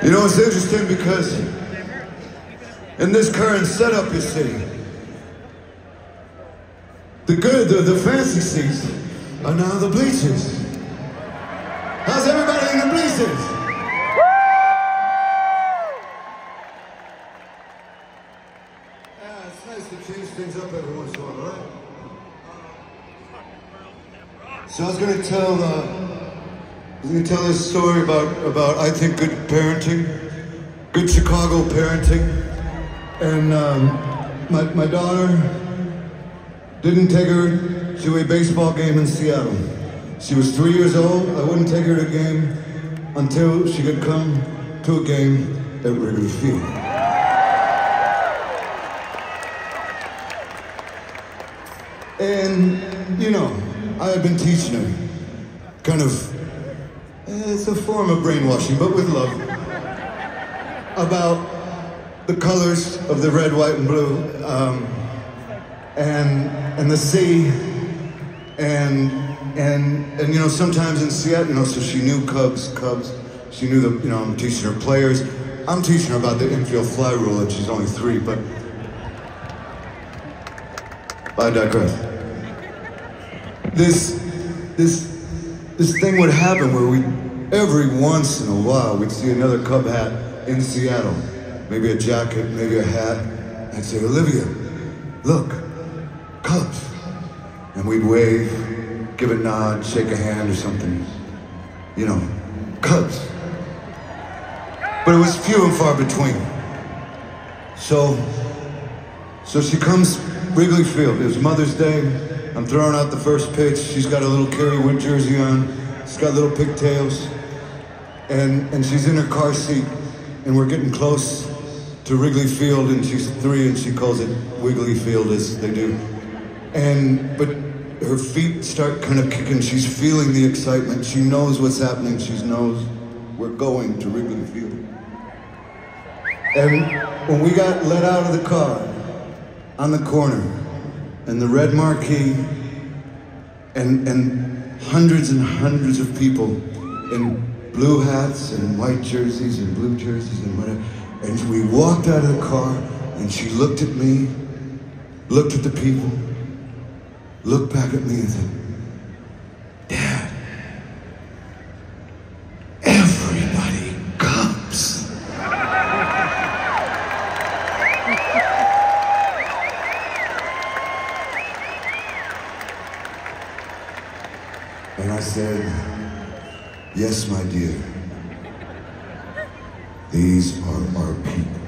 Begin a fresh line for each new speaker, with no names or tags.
You know, it's interesting because in this current setup, you see, the fancy seats are now the bleachers. How's everybody in the bleachers? Yeah, it's nice to change things up every once in a while, right? So I was going to tell this story about I think good parenting, good Chicago parenting, and my daughter didn't take her to a baseball game in Seattle. She was 3 years old. I wouldn't take her to a game until she could come to a game at Wrigley Field. And you know, I had been teaching her, kind of, it's a form of brainwashing, but with love, about the colors of the red, white, and blue, and the sea, and you know, sometimes in Seattle, you know, so she knew Cubs, she knew the, you know, I'm teaching her players, I'm teaching her about the infield fly rule, and she's only 3, but I digress. This thing would happen where every once in a while, we'd see another Cub hat in Seattle. Maybe a jacket, maybe a hat. I'd say, Olivia, look, Cubs. And we'd wave, give a nod, shake a hand or something. You know, Cubs. But it was few and far between. So she comes Wrigley Field. It was Mother's Day. I'm throwing out the first pitch. She's got a little Kerry Wood jersey on. She's got little pigtails. And she's in her car seat. And we're getting close to Wrigley Field. And she's 3 and she calls it Wiggly Field, as they do. But her feet start kind of kicking. She's feeling the excitement. She knows what's happening. She knows we're going to Wrigley Field. And when we got let out of the car on the corner, and the red marquee, and hundreds of people in blue hats and white jerseys and blue jerseys and whatever. And we walked out of the car, and she looked at me, looked at the people, looked back at me and said, Dad, everybody comes. And I said, yes, my dear. These are our people.